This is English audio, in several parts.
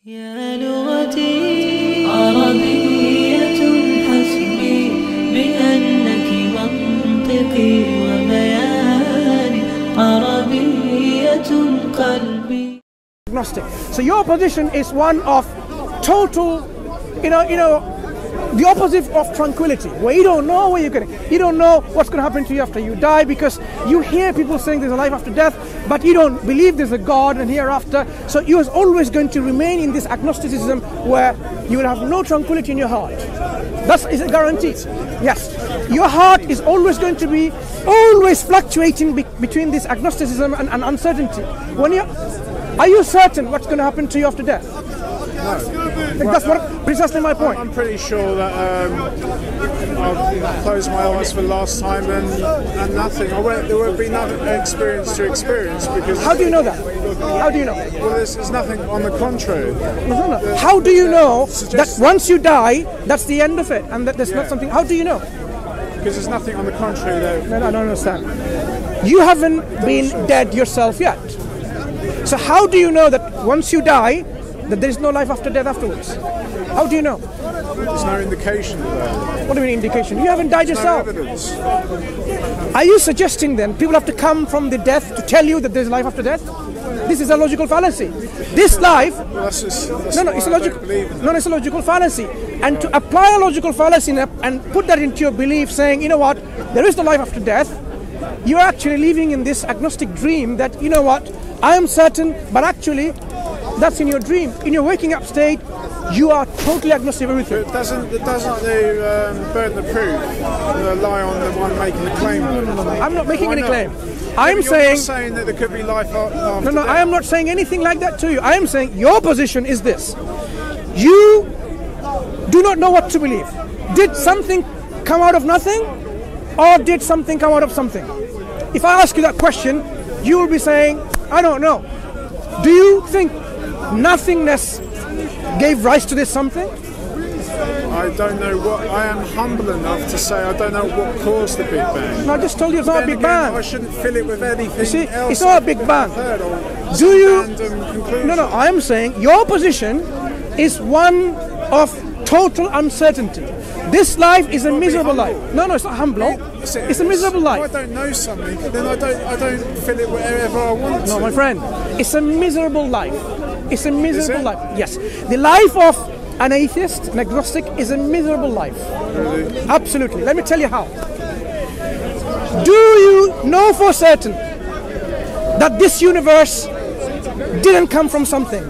يا لغتي عربية حسبي بأنك منطقي وبياني عربية قلبي. Agnostic. So your position is one of total, the opposite of tranquility, where you don't know where you're going. You don't know what's going to happen to you after you die, because you hear people saying there's a life after death, but you don't believe there's a God and hereafter. So you're always going to remain in this agnosticism where you will have no tranquility in your heart. That is a guarantee. Yes, your heart is always going to be fluctuating between this agnosticism and uncertainty. Are you certain what's going to happen to you after death? No. That's precisely my point. I'm pretty sure that I'll close my eyes for the last time and nothing. There will be nothing experience to experience because. How do you know that? How do you know? Well, there's nothing on the contrary. No. How do you know that once you die, that's the end of it, and that there's not something? How do you know? Because there's nothing on the contrary there. No, I don't understand. You haven't been dead yourself yet. So how do you know that once you die, that there is no life after death afterwards? How do you know? There's no indication of that. What do you mean indication? You haven't died yourself. No evidence. Are you suggesting then people have to come from the death to tell you that there's life after death? This is a logical fallacy. This life, it's a logical fallacy. And to apply a logical fallacy and put that into your belief, saying, you know what, there is no life after death, you're actually living in this agnostic dream that, you know what, I am certain, but actually, that's in your dream. In your waking up state, you are totally agnostic of everything. It doesn't burden the proof, rely on the one making the claim. No. I'm not making any claim. You're saying that there could be life after No, death. I am not saying anything like that to you. I am saying your position is this. You do not know what to believe. Did something come out of nothing, or did something come out of something? If I ask you that question, you will be saying, I don't know. Do you think nothingness gave rise to this something? I don't know what. I am humble enough to say I don't know what caused the Big Bang. No, I just told you it's not a Big Bang. I shouldn't fill it with anything You see, else. it's not a Big Bang. Do you? No, I am saying your position is one of total uncertainty. This life is a miserable life. No, it's not humble. It's a miserable life. If I don't know something, then I don't fill it wherever I want to. No, my friend, it's a miserable life. It's a miserable life. Yes, the life of an atheist, an agnostic, is a miserable life. Really? Absolutely. Let me tell you how. Do you know for certain that this universe didn't come from something,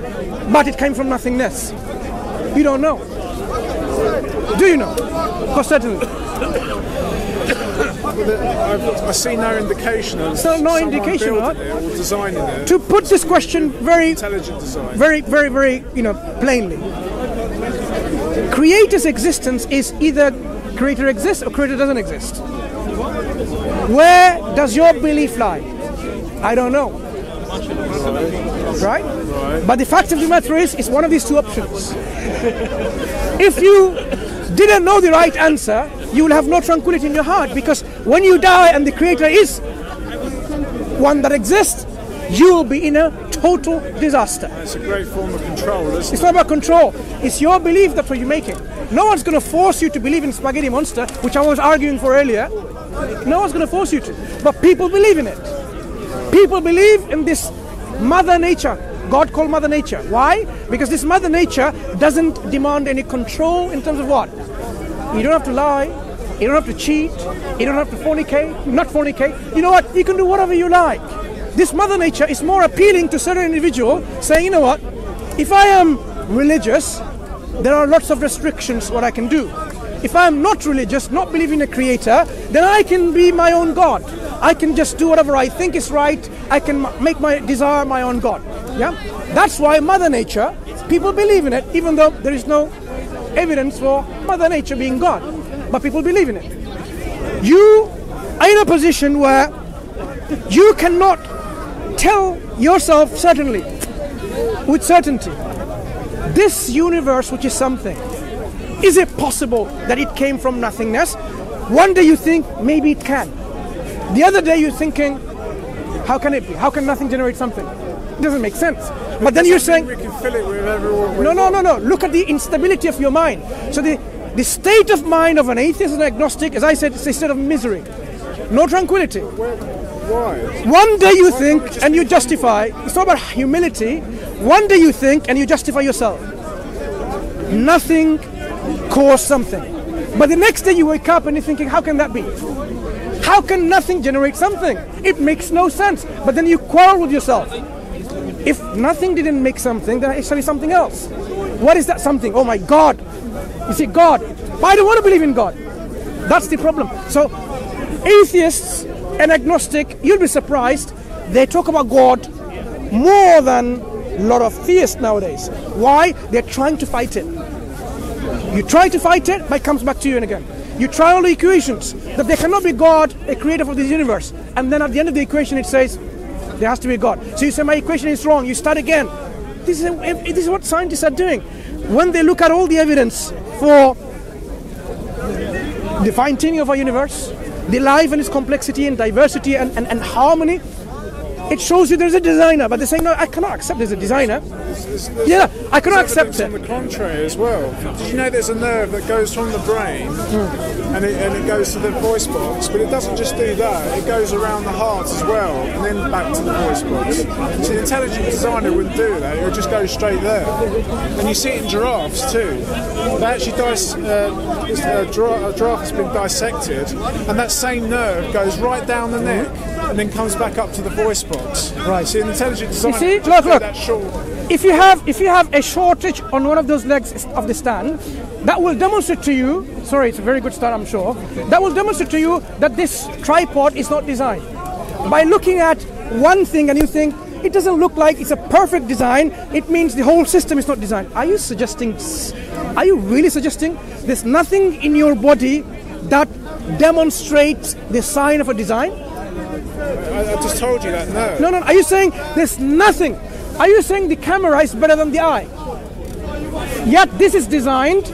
but it came from nothingness? You don't know. Do you know? For certain. I see no indication of no indication, building it or designing it. To put this question very Intelligent design. very plainly. Creator's existence is either creator exists or creator doesn't exist. Where does your belief lie? I don't know. Right? But the fact of the matter is, it's one of these two options. If you didn't know the right answer, you will have no tranquility in your heart, because when you die and the creator is one that exists, you will be in a total disaster. It's a great form of control, isn't it? It's not about control. It's your belief that's what you're making. No one's going to force you to believe in spaghetti monster, which I was arguing for earlier. No one's going to force you to. But people believe in it. People believe in this Mother Nature. God called Mother Nature. Why? Because this Mother Nature doesn't demand any control in terms of what? You don't have to lie. You don't have to cheat. You don't have to fornicate. Not fornicate. You know what? You can do whatever you like. This Mother Nature is more appealing to certain individual, saying, you know what? If I am religious, there are lots of restrictions what I can do. If I am not religious, not believing in a creator, then I can be my own God. I can just do whatever I think is right. I can make my desire my own God. Yeah? That's why Mother Nature, people believe in it, even though there is no evidence for Mother Nature being God. But people believe in it. You are in a position where you cannot tell yourself certainly, with certainty, this universe, which is something, is it possible that it came from nothingness? One day you think maybe it can. The other day you're thinking, how can it be? How can nothing generate something? It doesn't make sense. But then you're saying, we can fill it with everyone. no. Look at the instability of your mind. So the state of mind of an atheist and an agnostic, as I said, is a state of misery, no tranquility. Why? One day you think and you justify. It's not about humility. One day you think and you justify yourself. Nothing caused something. But the next day you wake up and you're thinking, how can that be? How can nothing generate something? It makes no sense. But then you quarrel with yourself. If nothing didn't make something, then it's something else. What is that something? Oh my God. You see, God. But I don't want to believe in God. That's the problem. So atheists and agnostic, you'll be surprised, they talk about God more than a lot of theists nowadays. Why? They're trying to fight it. You try to fight it, but it comes back to you and again. You try all the equations, that there cannot be God, a creator of this universe. And then at the end of the equation it says, there has to be God. So you say, my equation is wrong, you start again. This is what scientists are doing. When they look at all the evidence for the fine-tuning of our universe, the life and its complexity and diversity and harmony, it shows you there's a designer, but they're saying, no, I cannot accept there's a designer. Yeah, I cannot accept it. On the contrary as well. Did you know there's a nerve that goes from the brain and it goes to the voice box, but it doesn't just do that, it goes around the heart as well and then back to the voice box. So the intelligent designer wouldn't do that, it would just go straight there. And you see it in giraffes too. They actually a giraffe has been dissected and that same nerve goes right down the neck and then comes back up to the voice box. Right. See, an intelligent designer. You see, look. That short. If you have a shortage on one of those legs of the stand, that will demonstrate to you. Sorry, it's a very good start, I'm sure. That will demonstrate to you that this tripod is not designed. By looking at one thing and you think it doesn't look like it's a perfect design, it means the whole system is not designed. Are you suggesting? Are you really suggesting there's nothing in your body that demonstrates the sign of a design? I just told you that, no. No. Are you saying there's nothing? Are you saying the camera is better than the eye? Yet this is designed,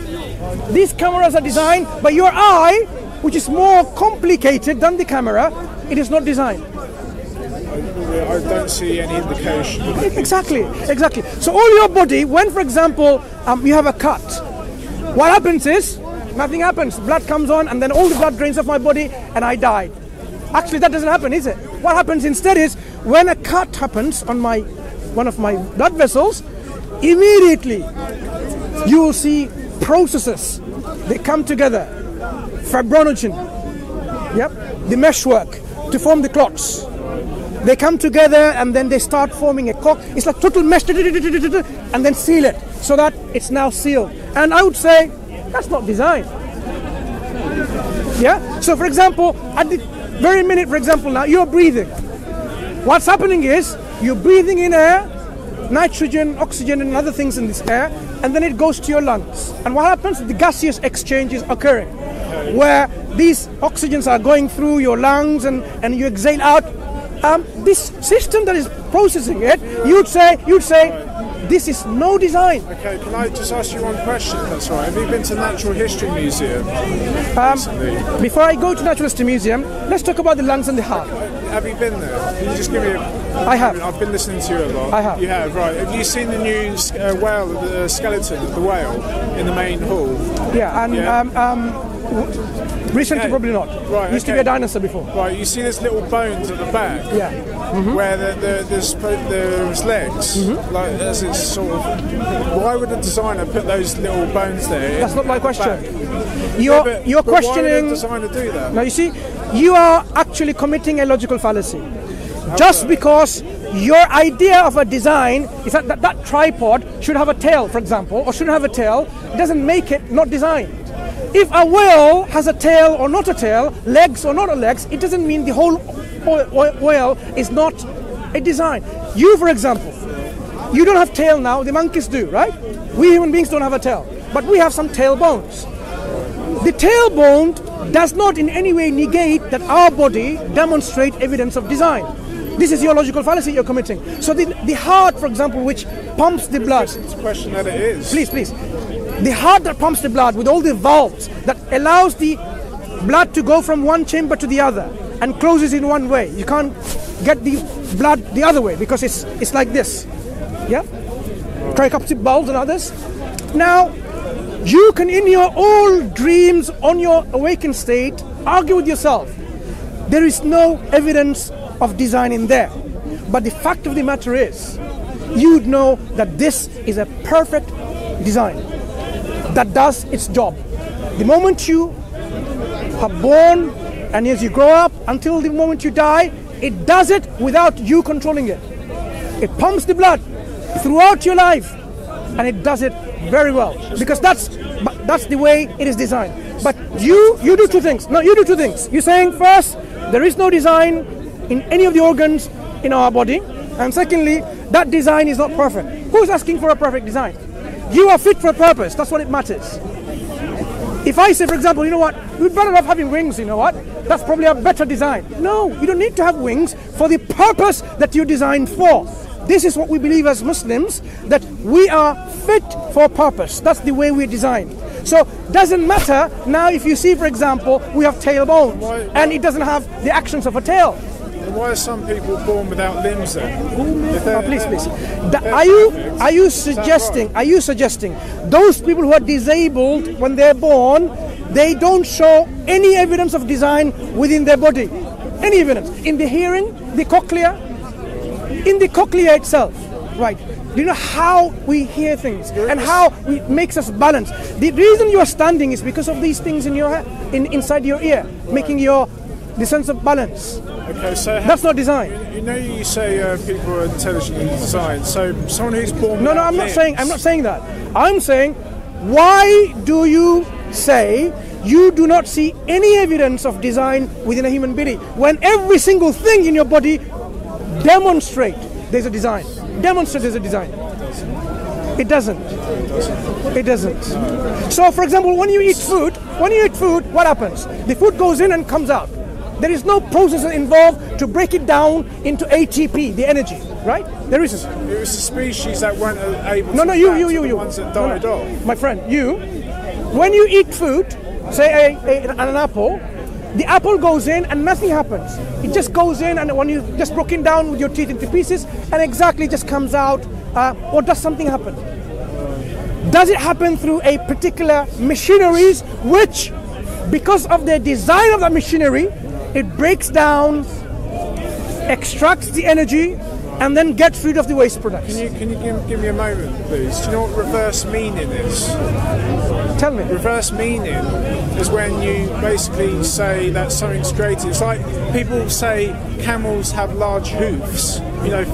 these cameras are designed, but your eye, which is more complicated than the camera, it is not designed. I don't see any indication. Exactly. So all your body, when for example you have a cut, what happens is, nothing happens. Blood comes on and then all the blood drains off my body and I died. Actually, that doesn't happen, is it? What happens instead is, when a cut happens on one of my blood vessels, immediately you will see processes. They come together. Fibrinogen, the meshwork to form the clots. They come together and then they start forming a cock. It's like total mesh, and then seal it so that it's now sealed. And I would say that's not design. Yeah. So, for example, at the very minute, for example, now you're breathing. What's happening is you're breathing in air, nitrogen, oxygen, and other things in this air, and then it goes to your lungs. And what happens? The gaseous exchange is occurring, where these oxygens are going through your lungs and you exhale out. This system that is processing it, you'd say, this is no design. Okay, can I just ask you one question, if that's right? Have you been to Natural History Museum recently? Before I go to Natural History Museum, let's talk about the lungs and the heart. Have you been there? Can you just give me I have. I've been listening to you a lot. I have. You have, right. Have you seen the new whale, the skeleton of the whale in the main hall? Yeah, and recently probably not. Right, used to be a dinosaur before. Right, you see there's little bones at the back. Yeah. Where there's legs, like as it's sort of. Why would a designer put those little bones there? That's not my question. Back? You're questioning. Why would a designer do that? Now you see, you are actually committing a logical fallacy. Just because your idea of a design is that tripod should have a tail, for example, or shouldn't have a tail, doesn't make it not designed. If a whale has a tail or not a tail, legs or not a legs, it doesn't mean the whole whale is not a design. You, for example, you don't have tail now, the monkeys do, right? We human beings don't have a tail, but we have some tail bones. The tail bone does not in any way negate that our body demonstrates evidence of design. This is your logical fallacy you're committing. So the heart, for example, which pumps the blood. It's a question that it is. Please. The heart that pumps the blood with all the valves that allows the blood to go from one chamber to the other and closes in one way. You can't get the blood the other way because it's like this. Yeah? Tricuspid bulbs and others. Now, you can, in your old dreams, on your awakened state, argue with yourself. There is no evidence of design in there. But the fact of the matter is, you would know that this is a perfect design that does its job. The moment you are born and as you grow up until the moment you die, it does it without you controlling it. It pumps the blood throughout your life, and it does it very well, because that's the way it is designed. But you do two things. No, you do two things. You're saying, first, there is no design in any of the organs in our body, and secondly, that design is not perfect. Who's asking for a perfect design? You are fit for a purpose. That's what it matters. If I say, for example, you know what, we'd better off having wings, you know what, that's probably a better design. No, you don't need to have wings for the purpose that you're designed for. This is what we believe as Muslims, that we are fit for purpose. That's the way we're designed. So it doesn't matter now if you see, for example, we have tailbones and it doesn't have the actions of a tail. Why are some people born without limbs then? Please. Are you suggesting those people who are disabled when they're born, they don't show any evidence of design within their body? Any evidence? In the hearing, the cochlea, in the cochlea itself, right? Do you know how we hear things and how it makes us balance? The reason you are standing is because of these things in your inside your ear, making the sense of balance. Okay, so that's not design. You know, you say people are intelligently designed. So someone who's born. No, I'm not saying that. I'm saying, why do you say you do not see any evidence of design within a human being when every single thing in your body demonstrate there's a design? Demonstrate there's a design. It doesn't. It doesn't. So, for example, when you eat food, what happens? The food goes in and comes out. There is no process involved to break it down into ATP, the energy, right? There isn't. It was the species that weren't able to. No, you. The ones that died off. My friend, when you eat food, say an apple, the apple goes in and nothing happens. It just goes in, and when you just broke it down with your teeth into pieces, and exactly just comes out, or does something happen? Does it happen through a particular machineries which, because of the design of the machinery, it breaks down, extracts the energy, and then gets rid of the waste products? Can you give me a moment, please? Do you know what reverse meaning is? Tell me. Reverse meaning is when you basically say that something's created. It's like people say camels have large hoofs,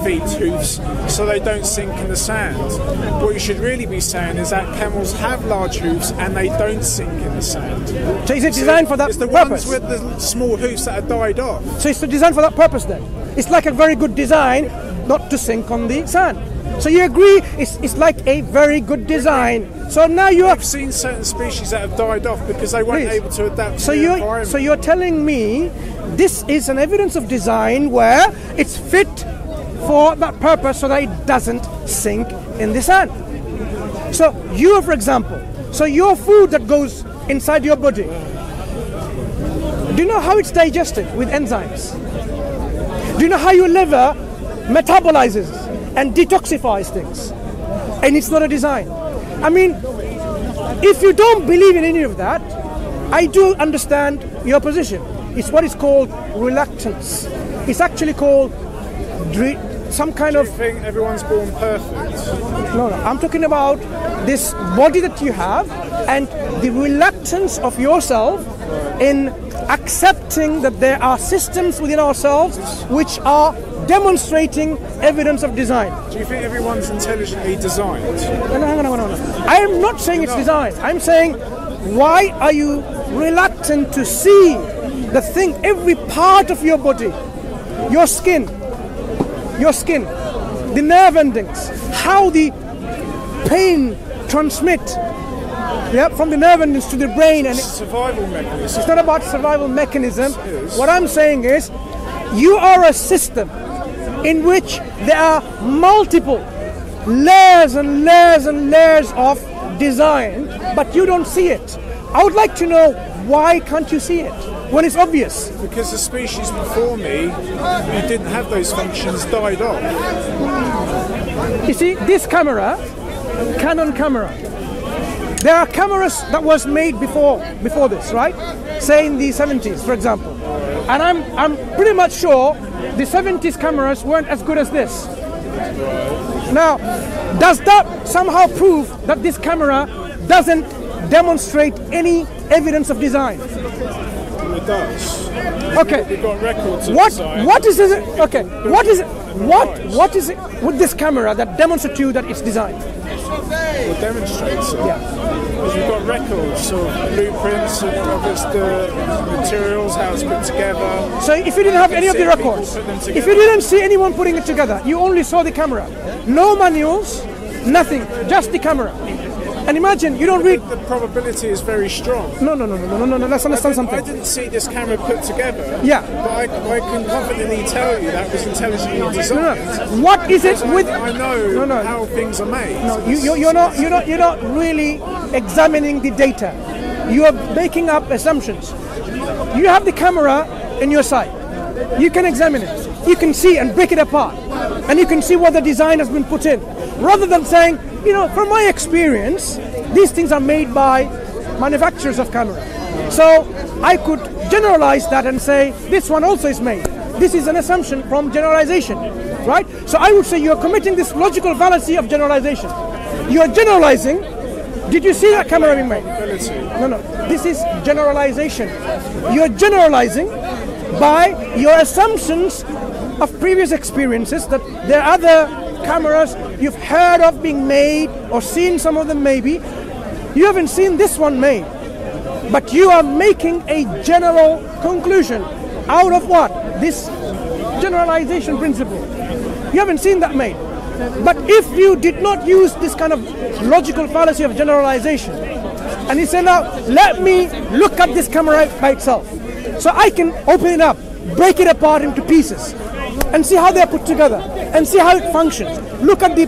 feet, hoofs, so they don't sink in the sand. What you should really be saying is that camels have large hoofs and they don't sink in the sand. So is it designed for that purpose? It's the purpose? ones with the small hoofs that have died off. So it's designed for that purpose then? It's like a very good design not to sink on the sand. So you agree it's like a very good design. So now you have seen certain species that have died off because they weren't able to adapt to the environment. So you're telling me this is an evidence of design where it's fit for that purpose so that it doesn't sink in the sand. So you, for example, your food that goes inside your body, do you know how it's digested with enzymes? Do you know how your liver metabolizes and detoxifies things? And it's not a design. I mean, if you don't believe in any of that, I do understand your position. It's what is called reluctance. It's actually called some kind of... Do you think everyone's born perfect? No, I'm talking about this body that you have and the reluctance of yourself in accepting that there are systems within ourselves which are demonstrating evidence of design. Do you think everyone's intelligently designed? No. I am not saying it's designed. I'm saying, why are you reluctant to see the thing, every part of your body, your skin, the nerve endings, how the pain transmit from the nerve endings to the brain, and survival mechanism. It's not about survival mechanism. What I'm saying is, you are a system in which there are multiple layers and layers and layers of design, but you don't see it. I would like to know, why can't you see it? when it's obvious? Because the species before me who didn't have those functions died off. You see, this camera, Canon camera, there are cameras that was made before this, right? Say in the 70s, for example. And I'm pretty much sure the 70s cameras weren't as good as this. Now, does that somehow prove that this camera doesn't demonstrate any evidence of design? It does. Okay. We've got records of design. What is it? Okay. What is it with this camera that demonstrates to you that it's designed? What demonstrates it? Yeah. Because we've got records of blueprints of the materials, how it's put together. So if you didn't have any of the records, if you didn't see anyone putting it together, you only saw the camera. No manuals, nothing, just the camera. And imagine, you don't read... The probability is very strong. No, let's understand something. I didn't see this camera put together. Yeah. But I can confidently tell you that was intelligently designed. No. What is it with... I know how things are made. No, you're not really examining the data. You are making up assumptions. You have the camera in your sight. You can examine it. You can see and break it apart. And you can see what the design has been put in. Rather than saying, from my experience, these things are made by manufacturers of camera. So I could generalize that and say, this one also is made. This is an assumption from generalization, right? So I would say you're committing this logical fallacy of generalization. You're generalizing. Did you see that camera being made? No. This is generalization. You're generalizing by your assumptions of previous experiences that there are other cameras you've heard of being made or seen some of them maybe. You haven't seen this one made, but you are making a general conclusion out of what? This generalization principle. You haven't seen that made. But if you did not use this kind of logical fallacy of generalization, and you say, now let me look at this camera by itself, so I can open it up, break it apart into pieces, and see how they're put together, and see how it functions. Look at the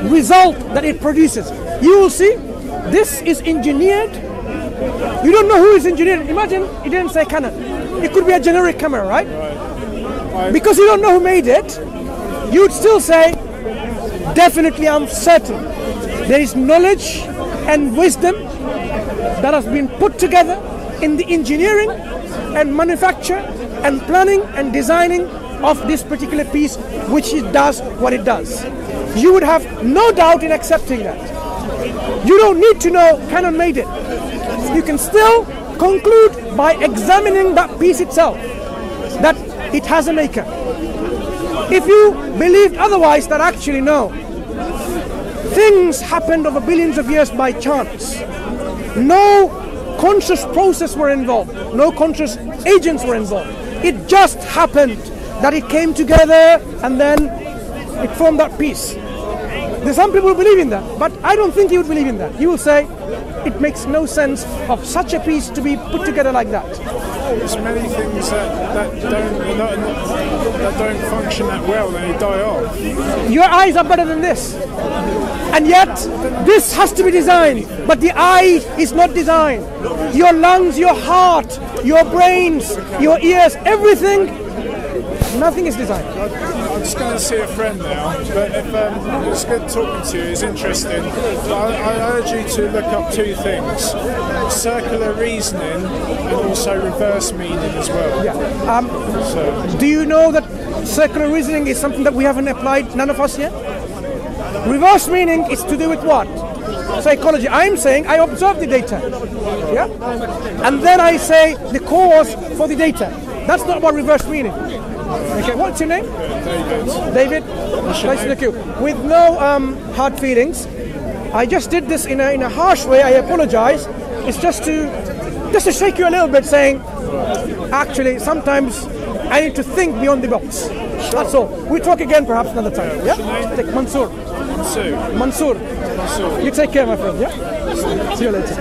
result that it produces. You will see this is engineered. You don't know who is engineered. Imagine it didn't say Canon. It could be a generic camera, right? Because you don't know who made it, you would still say, definitely I'm certain there is knowledge and wisdom that has been put together in the engineering and manufacture and planning and designing of this particular piece, which it does what it does. You would have no doubt in accepting that. You don't need to know Canon made it. You can still conclude by examining that piece itself that it has a maker. If you believed otherwise, that actually no, things happened over billions of years by chance. No conscious process were involved. No conscious agents were involved. It just happened that it came together and then it formed that piece. There's some people who believe in that, but I don't think you would believe in that. You will say it makes no sense of such a piece to be put together like that. There's many things that don't function that well, they die off. Your eyes are better than this, and yet this has to be designed, but the eye is not designed. Your lungs, your heart, your brains, your ears, everything, nothing is designed. I'm just going to see a friend now, but it's good talking to you, it's interesting. I urge you to look up two things: circular reasoning and also reverse meaning as well. Yeah. Do you know that circular reasoning is something that we haven't applied, none of us yet? Reverse meaning is to do with what? Psychology. I'm saying I observe the data, yeah, and then I say the cause for the data. That's not about reverse meaning. Okay, what's your name? David. Nice to meet you. With no hard feelings. I just did this in a harsh way. I apologize. It's just to shake you a little bit, saying, actually, sometimes I need to think beyond the box. That's all. We'll talk again perhaps another time. Yeah? Take Mansur. Mansur. You take care, my friend. Yeah? See you later.